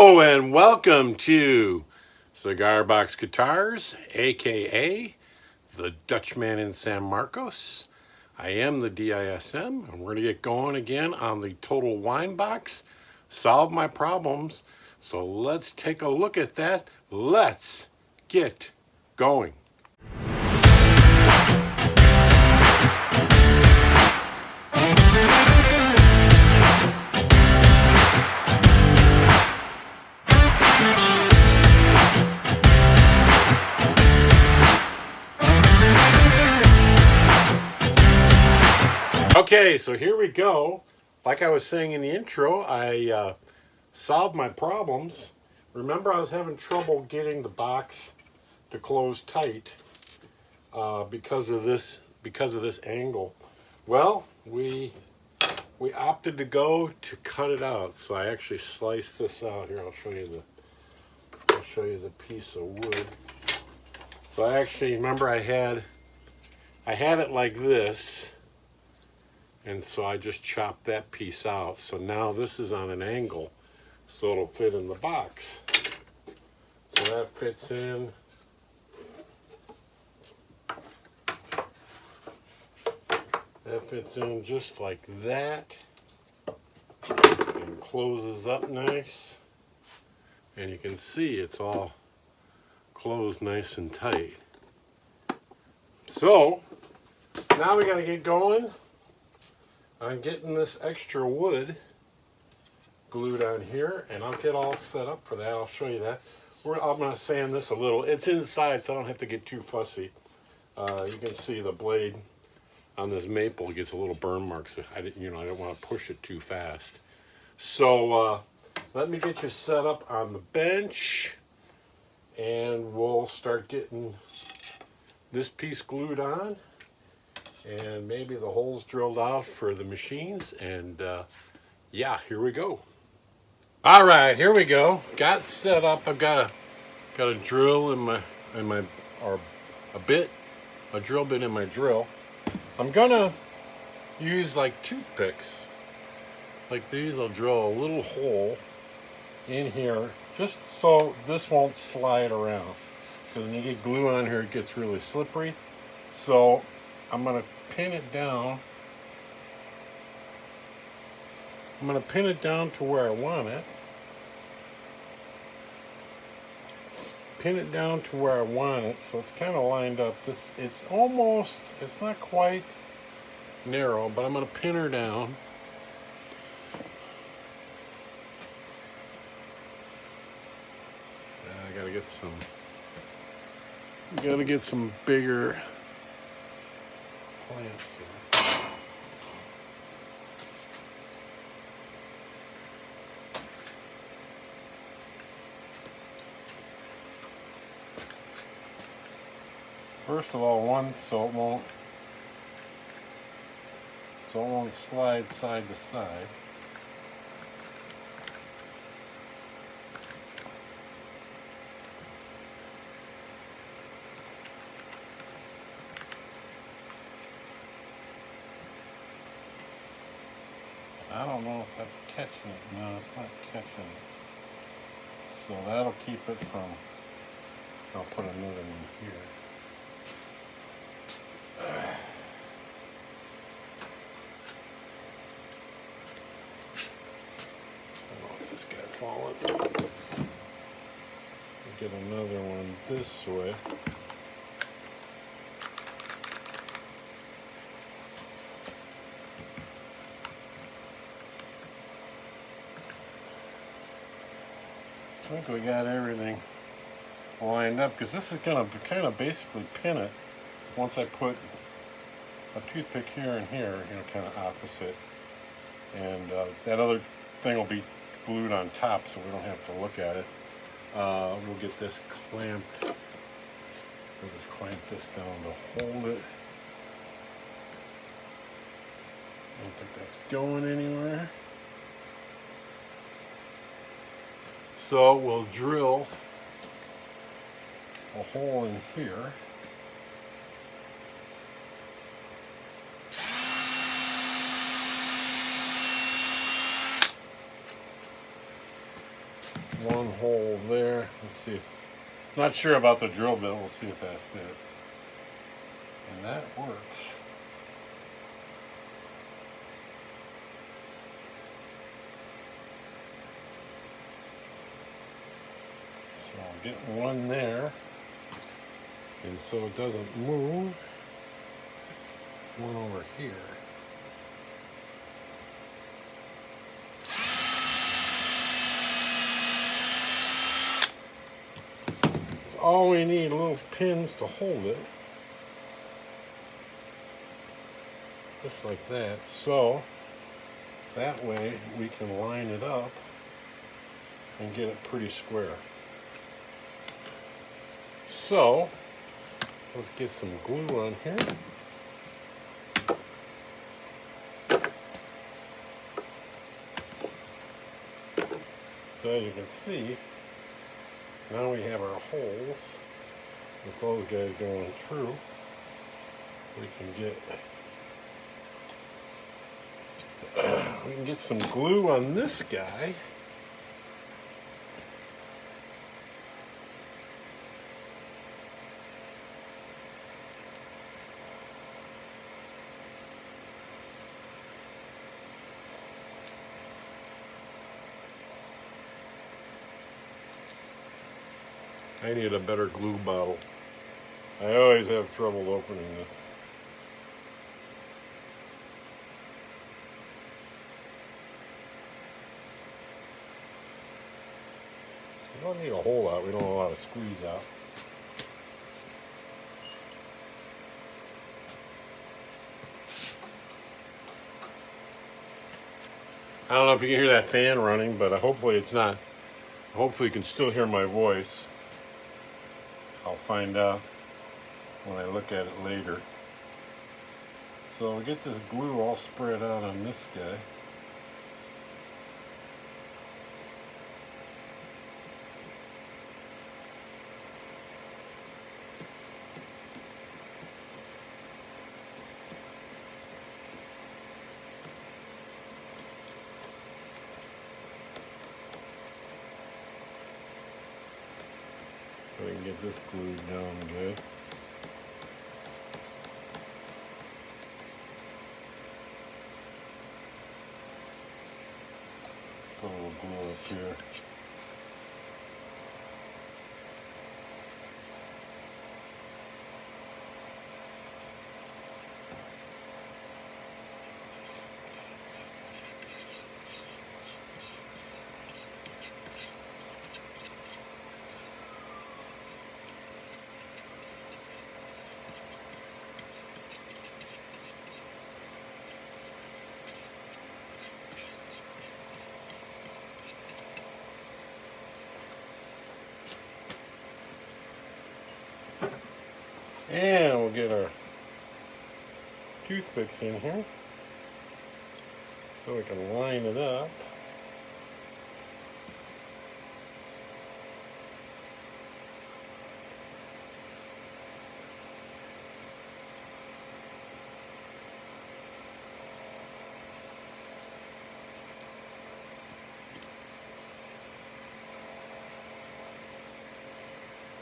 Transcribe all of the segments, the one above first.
Hello and welcome to Cigar Box Guitars, aka the Dutchman in San Marcos. I am the DISM, and we're going to get going again on the Total Wine Box, solve my problems. So let's take a look at that. Let's get going. Okay, so here we go. Like I was saying in the intro, I solved my problems. Remember, I was having trouble getting the box to close tight because of this angle. Well, we opted to go to cut it out. So I actually sliced this out here. I'll show you the piece of wood. So I actually remember I had it like this. And so I just chopped that piece out. So now this is on an angle, so it'll fit in the box. So that fits in. That fits in just like that. And closes up nice. And you can see it's all closed nice and tight. So now we gotta get going. I'm getting this extra wood glued on here, and I'll get all set up for that. I'll show you that. I'm going to sand this a little. It's inside, so I don't have to get too fussy. You can see the blade on this maple gets a little burn marks. I don't want to push it too fast. So let me get you set up on the bench, and we'll start getting this piece glued on. And maybe the holes drilled out for the machines, and yeah, here we go. All right, here we go. Got set up. I've got a drill a drill bit in my drill. I'm gonna use like toothpicks, like these. I'll drill a little hole in here just so this won't slide around. Because when you get glue on here, it gets really slippery. So I'm going to pin it down. I'm going to pin it down to where I want it. Pin it down to where I want it so it's kind of lined up. It's not quite narrow, but I'm going to pin her down. I got to get some bigger clamps here. First of all, so it won't slide side to side. I don't know if that's catching it. No, it's not catching it. So that'll keep it from, I'll put another one here. I don't want this guy falling. Get another one this way. I think we got everything lined up, because this is going to kind of basically pin it once I put a toothpick here and here, kind of opposite. And that other thing will be glued on top, so we don't have to look at it. We'll get this clamped. We'll just clamp this down to hold it. I don't think that's going anywhere. So we'll drill a hole in here. one hole there. Let's see if, not sure about the drill bit. We'll see if that fits. And that works. So I'll get one there. And so it doesn't move. One over here. All we need, little pins to hold it, just like that. So that way we can line it up and get it pretty square. So let's get some glue on here. So as you can see, now we have our holes with those guys going through. We can get some glue on this guy. I need a better glue bottle. I always have trouble opening this. We don't need a whole lot. We don't want a lot of squeeze out. I don't know if you can hear that fan running, but hopefully it's not. Hopefully you can still hear my voice. I'll find out when I look at it later. So we get this glue all spread out on this guy. So we can get this glued down good. Put a little glue up here. And we'll get our toothpicks in here so we can line it up.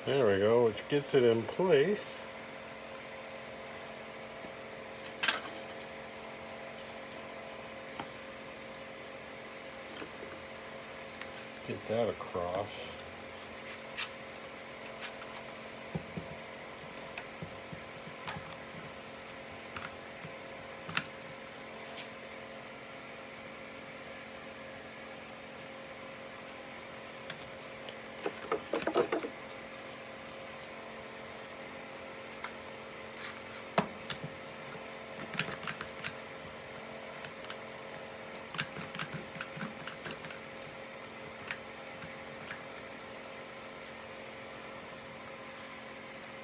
There we go, which gets it in place. Get that across.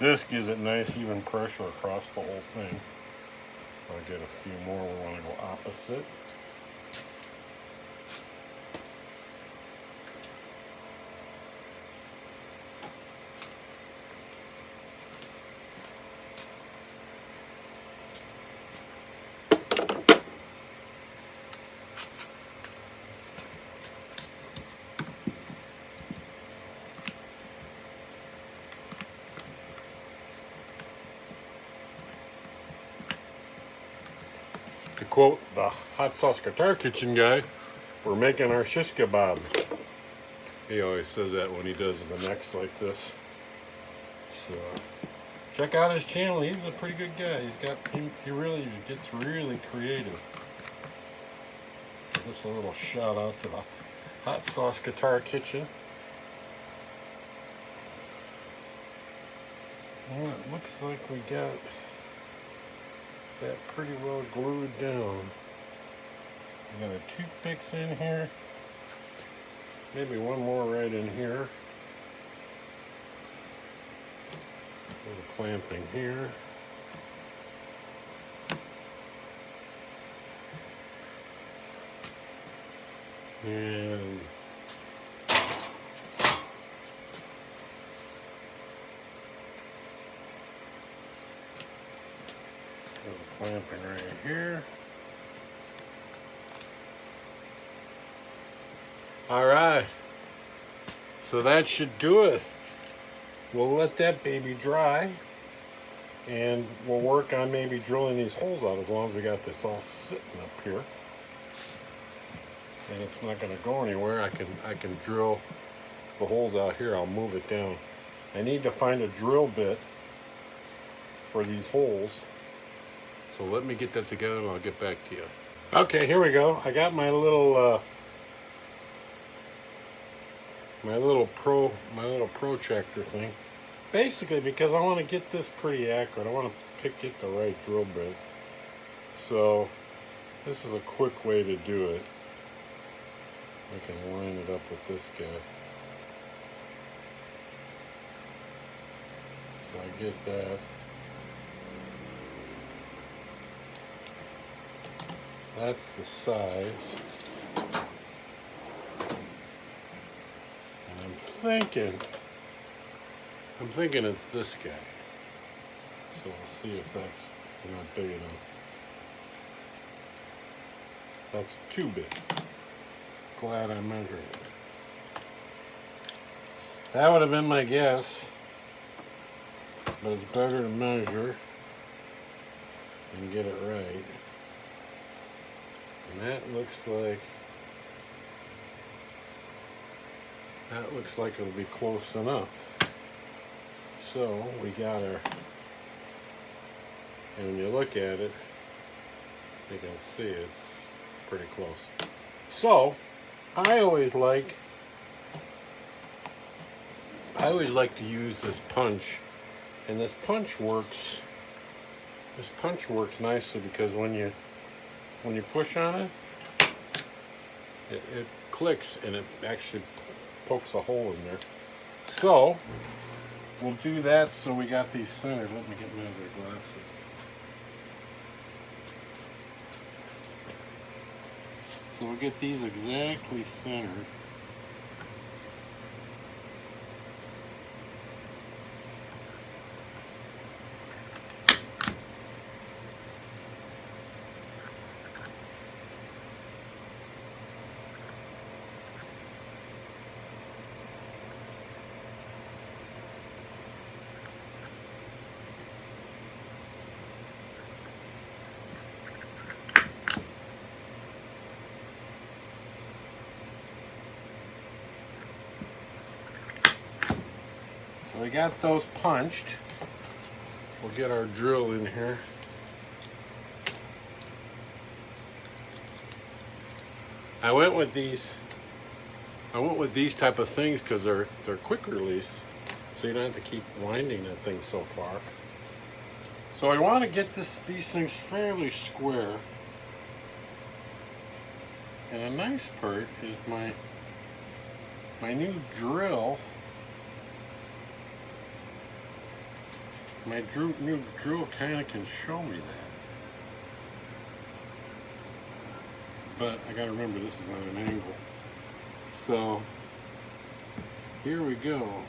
This gives it nice even pressure across the whole thing. I'll get a few more. We want to go opposite. quote the Hot Sauce Guitar Kitchen guy, we're making our shish kebab. He always says that when he does the necks like this. So check out his channel. He's a pretty good guy. He really gets really creative. Just a little shout out to the Hot Sauce Guitar Kitchen. Well, it looks like we got that pretty well glued down. We got our toothpicks in here. Maybe one more right in here. A little clamping here. And clamping right here. All right, so that should do it. We'll let that baby dry, and we'll work on maybe drilling these holes out as long as we got this all sitting up here. And it's not going to go anywhere. I can drill the holes out here. I'll move it down. I need to find a drill bit for these holes. So let me get that together and I'll get back to you. Okay, here we go. I got my little protractor thing. Basically because I want to get this pretty accurate. I want to get the right drill bit. So this is a quick way to do it. I can line it up with this guy. So I get that. That's the size. And I'm thinking it's this guy. So we'll see if that's not big enough. That's too big. Glad I measured it. That would have been my guess, but it's better to measure and get it right. And that looks like it'll be close enough. So we got our, and when you look at it, you can see it's pretty close. So I always like to use this punch, and this punch works nicely because when you push on it, it clicks and it actually pokes a hole in there. So we'll do that so we got these centered. Let me get my other glasses. So we'll get these exactly centered. We got those punched. We'll get our drill in here. I went with these type of things because they're quick release, so you don't have to keep winding that thing so far. So I want to get these things fairly square. And a nice part is my new drill. My new drill kind of can show me that. But I gotta remember this is on an angle. So here we go.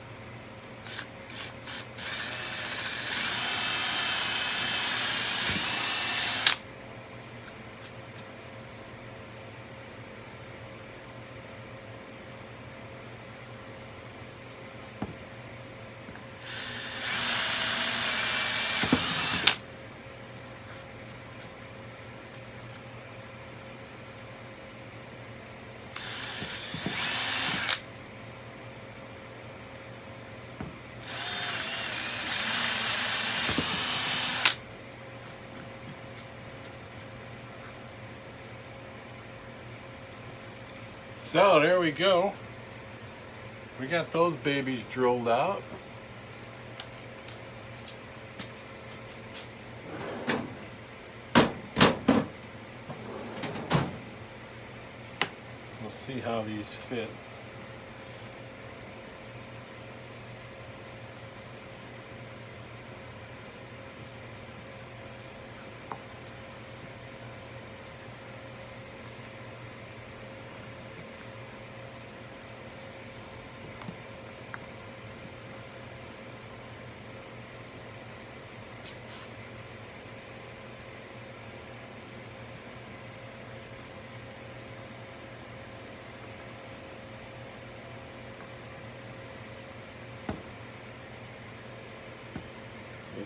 So there we go. We got those babies drilled out. We'll see how these fit.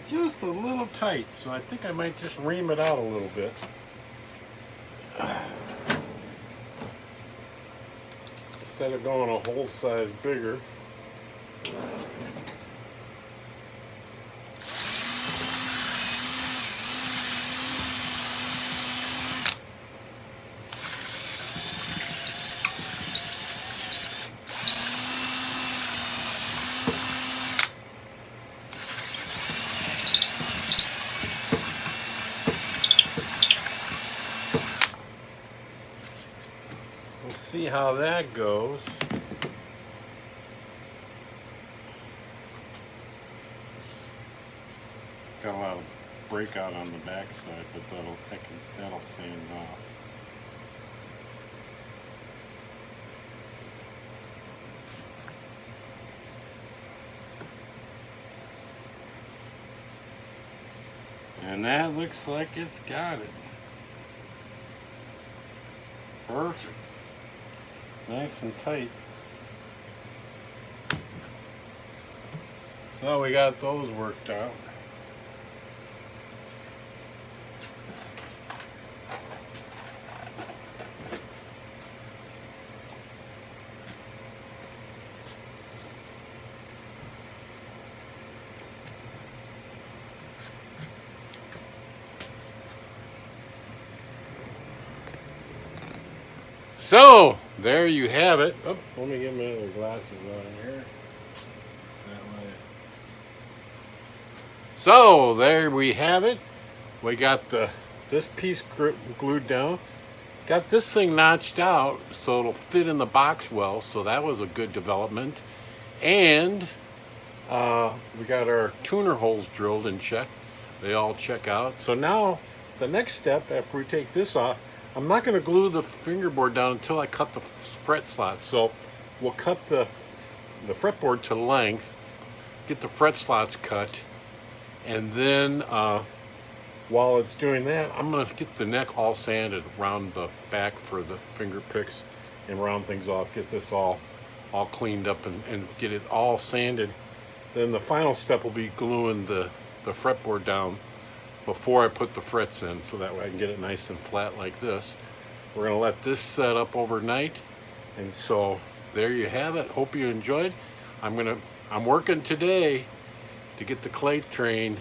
Just a little tight, so I think I might just ream it out a little bit. Instead of going a whole size bigger. See how that goes. Got a lot of breakout on the back side, but that'll sand off. And that looks like it's got it. Perfect. Nice and tight. So we got those worked out. So there you have it. Oh, let me get my other glasses on here. That way. So there we have it. We got this piece glued down. Got this thing notched out so it'll fit in the box well. So that was a good development. And we got our tuner holes drilled and checked. They all check out. So now the next step after we take this off, I'm not going to glue the fingerboard down until I cut the fret slots. So we'll cut the fretboard to length, get the fret slots cut, and then while it's doing that, I'm going to get the neck all sanded around the back for the finger picks and round things off, get this all cleaned up and get it all sanded. Then the final step will be gluing the fretboard down before I put the frets in, so that way I can get it nice and flat like this. We're gonna let this set up overnight, and so there you have it. Hope you enjoyed. I'm working today to get the clay train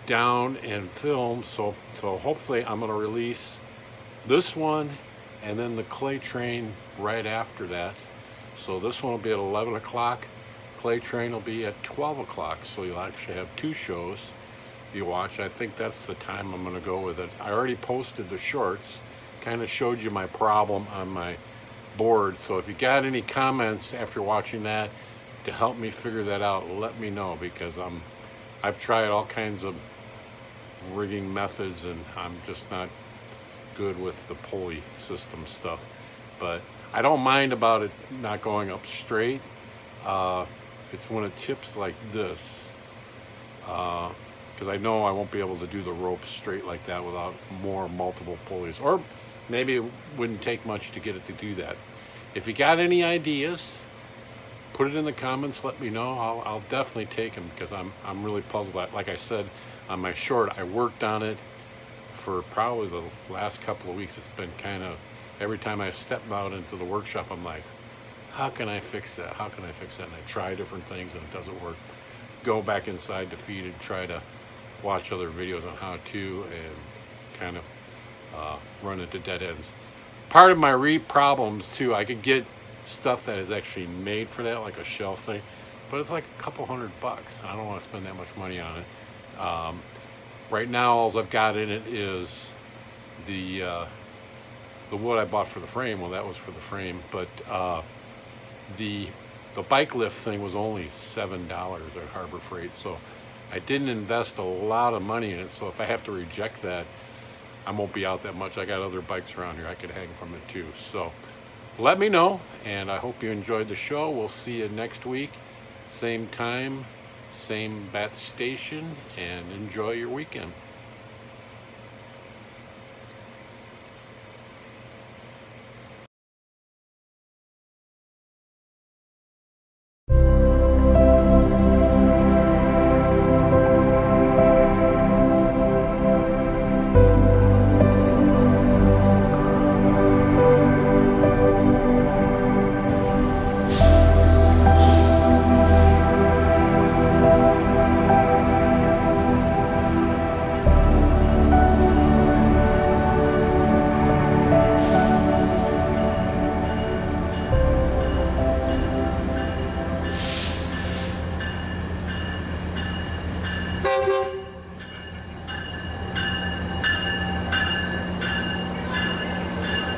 down and filmed, so hopefully I'm gonna release this one and then the clay train right after that. So this one will be at 11 o'clock, clay train will be at 12 o'clock, so you'll actually have two shows you watch. I think that's the time I'm going to go with it. I already posted the shorts, kind of showed you my problem on my board, so if you got any comments after watching that to help me figure that out, let me know, because I've tried all kinds of rigging methods and I'm just not good with the pulley system stuff. But I don't mind about it not going up straight. It's when it tips like this, because I know I won't be able to do the rope straight like that without multiple pulleys, or maybe it wouldn't take much to get it to do that. If you got any ideas, put it in the comments, let me know. I'll definitely take them, because I'm really puzzled. Like I said on my short, I worked on it for probably the last couple of weeks. It's been kind of, every time I step out into the workshop, I'm like, how can I fix that? How can I fix that? And I try different things and it doesn't work. Go back inside to feed and try to watch other videos on how to, and kind of run into dead ends. part of my problems too. I could get stuff that is actually made for that, like a shelf thing, but it's like a couple $100. I don't want to spend that much money on it. Right now, all I've got in it is the wood I bought for the frame. Well, that was for the frame, but the bike lift thing was only $7 at Harbor Freight, so I didn't invest a lot of money in it. So if I have to reject that, I won't be out that much. I got other bikes around here I could hang from it too. So let me know, and I hope you enjoyed the show. We'll see you next week, same time, same bat station, and enjoy your weekend.